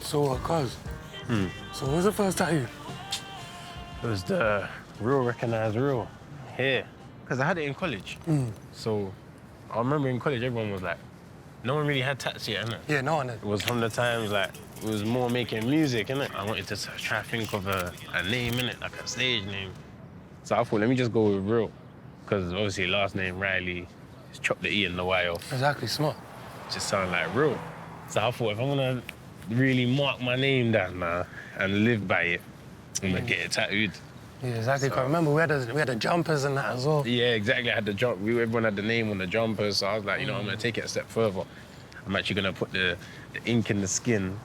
So, cuz. So, what was the first tattoo? It was the real recognized real here. Because I had it in college. So I remember in college, everyone was like, no one really had tats yet, innit? Yeah, no one did. It was from the times like, it was more making music, innit? I wanted to try to think of a name, innit? Like a stage name. So I thought, let me just go with real. Because obviously last name Riley, just chop the E and the Y off. Exactly, smart. Just sound like real. So I thought, if I'm gonna really mark my name down now and live by it, I'm gonna get it tattooed. Yeah, exactly. So, I remember we had the jumpers and that as well. Yeah, exactly. I had the jump. Everyone had the name on the jumpers, so I was like, you know, I'm gonna take it a step further. I'm actually gonna put the ink in the skin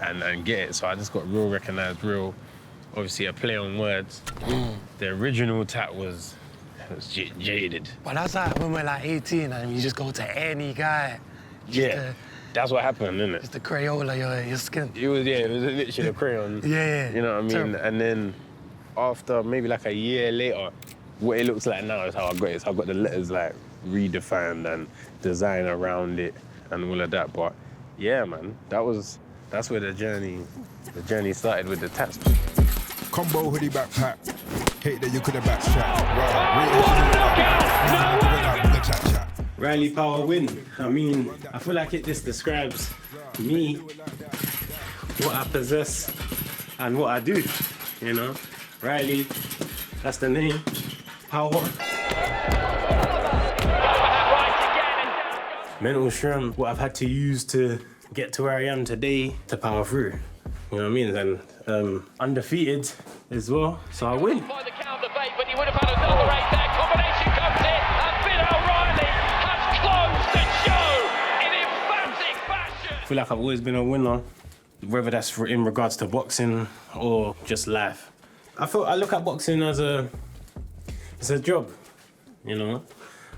and get it. So I just got real recognized real. Obviously, a play on words. The original tat was jaded. But that's like when we're like 18 and you just go to any guy. Yeah, that's what happened, isn't it? Just the Crayola your skin. It was literally a crayon. Yeah. You know what I mean? Terrible. And then after maybe like a year later, what it looks like now is how I got it. So I got the letters like redefined and design around it and all of that. But yeah, man, that's where the journey started with the tats. Combo hoodie backpack. Hate that you could have backtracked. Riley Power Win. I mean, I feel like it just describes me, what I possess, and what I do, you know? Riley, that's the name. Power. Mental strength, what I've had to use to get to where I am today to power through. You know what I mean? And undefeated as well, so I win. By the counter bait, but he would have had another eight there. Combination comes in, and Viddal Riley has closed the show in emphatic fashion. I feel like I've always been a winner, whether that's in regards to boxing or just life. I look at boxing as it's a job, you know.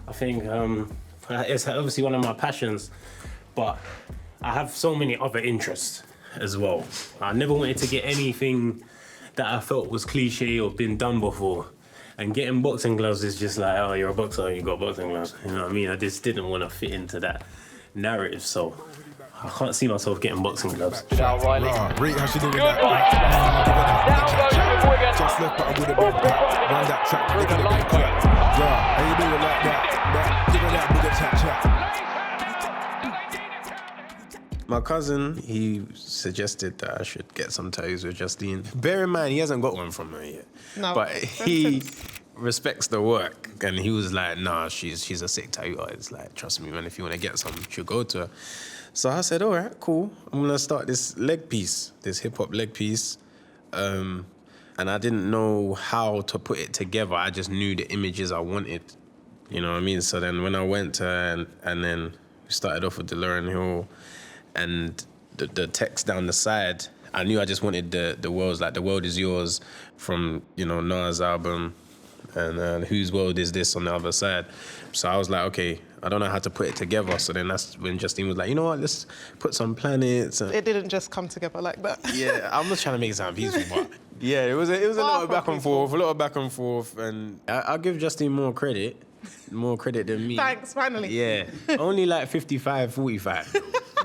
I think it's obviously one of my passions, but I have so many other interests as well. I never wanted to get anything that I felt was cliche or been done before. And getting boxing gloves is just like, oh, you're a boxer, you got boxing gloves. You know what I mean? I just didn't want to fit into that narrative, so I can't see myself getting boxing gloves. Viddal Riley. Rate how she doing Good that. one. Down goes the Wigan. Just left, but I would have been back. Run that track, they could have been cracked. Yeah, how you doing like that? Give her that bigger chat. My cousin, he suggested that I should get some tattoos with Justine. Bear in mind, he hasn't got one from her yet. No. But he respects the work. And he was like, nah, she's a sick tattoo artist. Like, trust me, man, if you want to get some, you should go to her. So I said, all right, cool. I'm going to start this leg piece, this hip-hop leg piece. And I didn't know how to put it together. I just knew the images I wanted. You know what I mean? So then when I went to her and then we started off with the Lauryn Hill and the text down the side, I knew I just wanted the world's like, the world is yours from, you know, Nas album and whose world is this on the other side. So I was like, okay, I don't know how to put it together. So then that's when Justine was like, you know what, let's put some planets. And it didn't just come together like that. Yeah, I'm just trying to make it sound peaceful, but yeah, it was a little back and forth, and I'll give Justine more credit than me. Thanks, finally. Yeah, only like 55, 45.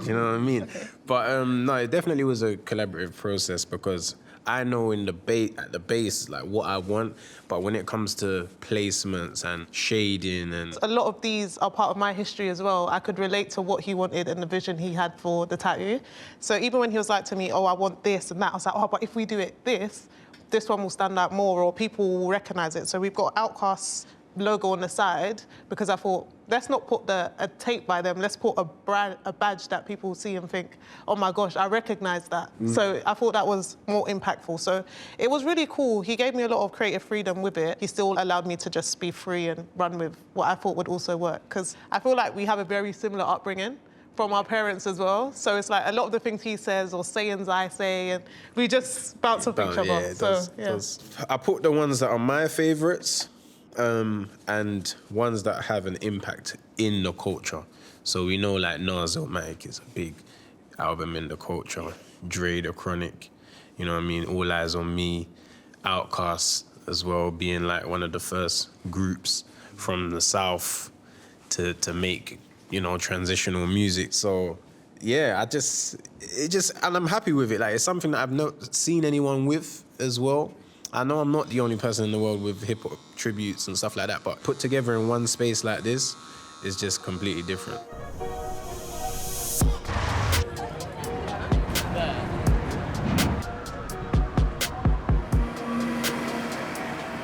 You know what I mean? But no, it definitely was a collaborative process because I know at the base like what I want, but when it comes to placements and shading and... A lot of these are part of my history as well. I could relate to what he wanted and the vision he had for the tattoo. So even when he was like to me, oh, I want this and that, I was like, oh, but if we do it this one will stand out more or people will recognise it. So we've got Outcast's logo on the side because I thought, let's not put a tape by them, let's put a badge that people see and think, oh my gosh, I recognise that. So I thought that was more impactful. So it was really cool. He gave me a lot of creative freedom with it. He still allowed me to just be free and run with what I thought would also work. Because I feel like we have a very similar upbringing from our parents as well. So it's like a lot of the things he says or sayings I say, and we just bounce off each other. Yeah, it does. I put the ones that are my favourites, and ones that have an impact in the culture. So we know like Nas Illmatic is a big album in the culture. Dre, The Chronic, you know what I mean? All Eyes on Me, Outkast as well, being like one of the first groups from the South to make, you know, transitional music. So yeah, and I'm happy with it. Like, it's something that I've not seen anyone with as well. I know I'm not the only person in the world with hip hop tributes and stuff like that, but put together in one space like this is just completely different.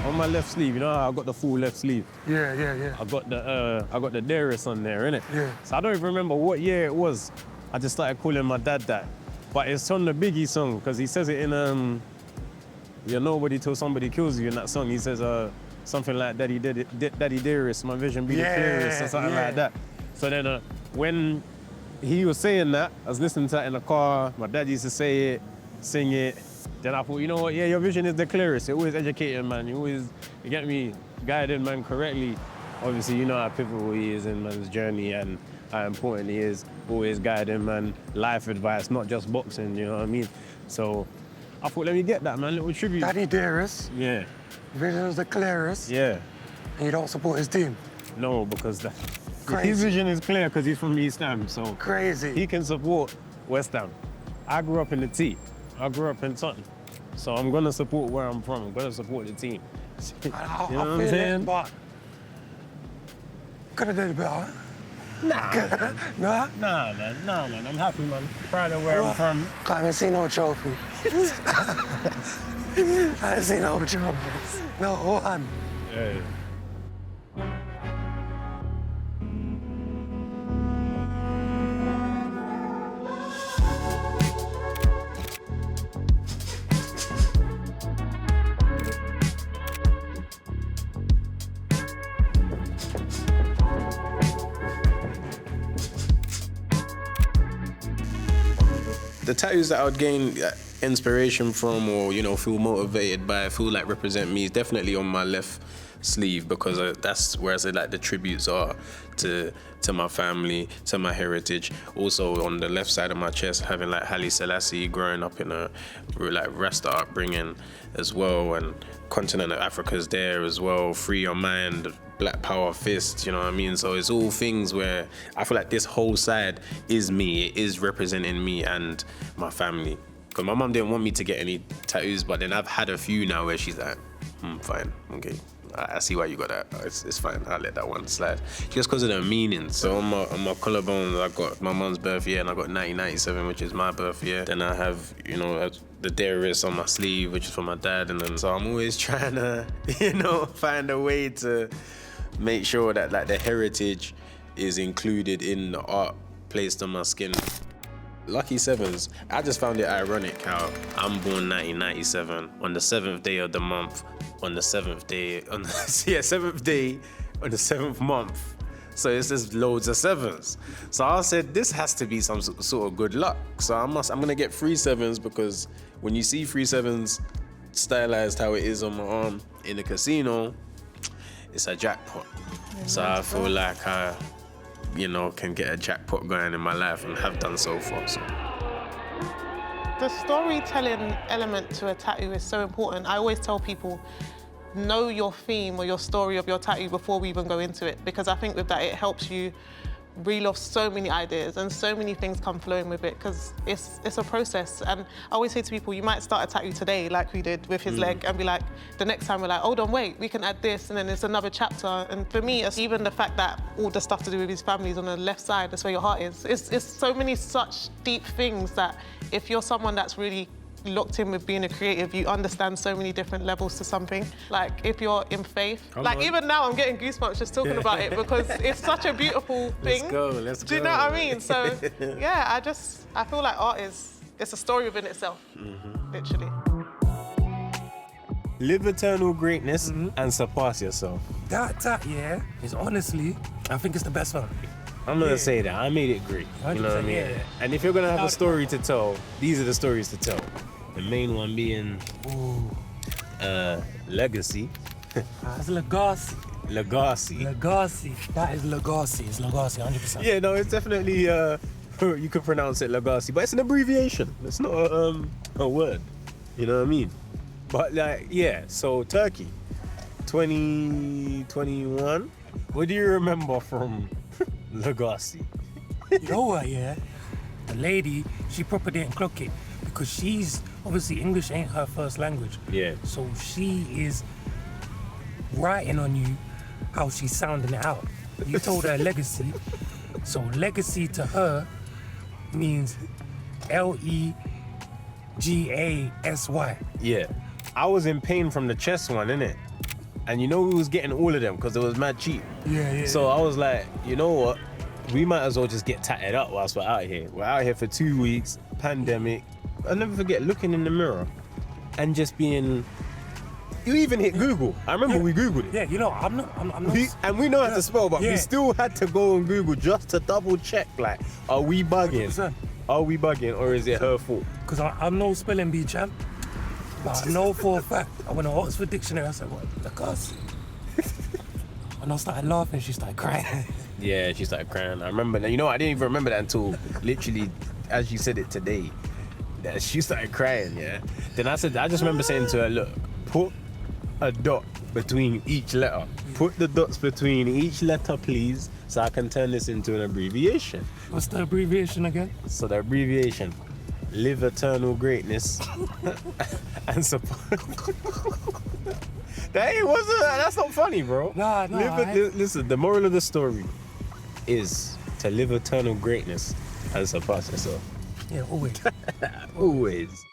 On my left sleeve, you know how I got the full left sleeve? Yeah. I got the Darius on there, innit? Yeah. So I don't even remember what year it was. I just started calling my dad that. But it's on the Biggie song, because he says it in You're Nobody Till Somebody Kills You in that song. He says something like Daddy Darius, my vision be the clearest, or something like that. So then when he was saying that, I was listening to that in the car. My dad used to say it, sing it. Then I thought, you know what, yeah, your vision is the clearest. You're always educating, man. You get me, guiding, man, correctly. Obviously, you know how pivotal he is in man's journey and how important he is. Always guiding, man. Life advice, not just boxing, you know what I mean? So I thought, let me get that, man, little tribute. Daddy Darius. Yeah. Vision is the clearest. Yeah. And you don't support his team. No, because Crazy. his vision is clear because he's from East Ham, so Crazy. he can support West Ham. I grew up in the T. I grew up in Tottenham. So I'm gonna support where I'm from. I'm gonna support the team. You know what I'm saying? But could have done better. Nah, man. I'm happy, man. Proud of where I'm from. I haven't seen no trophy. I haven't seen no trophies. No one. Yeah. The tattoos that I would gain inspiration from, or feel motivated by, feel like represent me, is definitely on my left sleeve, because that's where I said like the tributes are to my family, to my heritage. Also on the left side of my chest, having like Haile Selassie, growing up in a like Rasta upbringing as well, and continent of Africa's there as well. Free your mind, Black Power fist, you know what I mean? So it's all things where I feel like this whole side is me. It is representing me and my family. Because my mum didn't want me to get any tattoos, but then I've had a few now where she's like, fine, okay. I see why you got that. It's fine. I'll let that one slide. Just because of the meaning. So on my collarbones, I got my mum's birth year, and I got 1997, which is my birth year. Then I have, the Darius on my sleeve, which is for my dad. And then so I'm always trying to, find a way to make sure that like the heritage is included in the art placed on my skin. Lucky Sevens, I just found it ironic how I'm born 1997 on the 7th day of the month, on the 7th day, on the 7th month. So it's just loads of sevens. So I said, this has to be some sort of good luck. So I'm gonna get 3 sevens, because when you see 3 sevens stylized how it is on my arm in the casino, it's a jackpot. So I feel like I can get a jackpot going in my life, and have done so far. So. The storytelling element to a tattoo is so important. I always tell people, know your theme or your story of your tattoo before we even go into it, because I think with that it helps you reel off so many ideas and so many things come flowing with it, because it's a process. And I always say to people, you might start a tattoo today like we did with his leg, and be like, the next time we're like, hold on, wait, we can add this, and then it's another chapter. And for me, it's even the fact that all the stuff to do with his family is on the left side, that's where your heart is. It's so many such deep things that if you're someone that's really locked in with being a creative, you understand so many different levels to something. Like if you're in faith, even now I'm getting goosebumps just talking about it, because it's such a beautiful thing. Let's go. Do you know what I mean? So yeah, I feel like art it's a story within itself, literally. Live eternal greatness and surpass yourself. That is honestly, I think it's the best one. I'm gonna say that. I made it great. You know what I mean? Yeah. And if you're gonna have a story to tell, these are the stories to tell. The main one being legacy. It's Legacy. Legacy. Legacy. That is Legacy. It's Legacy, 100%. Yeah, no, it's definitely, you could pronounce it Legacy, but it's an abbreviation. It's not a word. You know what I mean? But so Turkey, 2021. What do you remember from Legacy? You know what, the lady, she proper didn't clock it because she's obviously English ain't her first language. Yeah. So she is writing on you how she's sounding it out. You told her legacy, so legacy to her means Legasy. Yeah. I was in pain from the chest one, innit? And you know we was getting all of them because it was mad cheap. Yeah. So I was like, you know what? We might as well just get tatted up whilst we're out here. We're out here for 2 weeks, pandemic. I'll never forget looking in the mirror and just being. You even hit Google. I remember we Googled it. Yeah, you know, I'm not. And we know how to spell, but we still had to go on Google just to double check. Like, are we bugging? 100%. Are we bugging, or is it her fault? Because I'm no spelling bee champ. But I know for a fact, I went on Oxford Dictionary, I said, what, the cuss? When I started laughing, she started crying. Yeah, she started crying. I remember that. You know, I didn't even remember that until literally, as you said it today, that she started crying, yeah? Then I just remember saying to her, look, put a dot between each letter. Put the dots between each letter, please, so I can turn this into an abbreviation. What's the abbreviation again? So the abbreviation, live eternal greatness and support. That's not funny, bro. Nah. Listen, the moral of the story is to live eternal greatness and surpass yourself. Yeah, always. Always.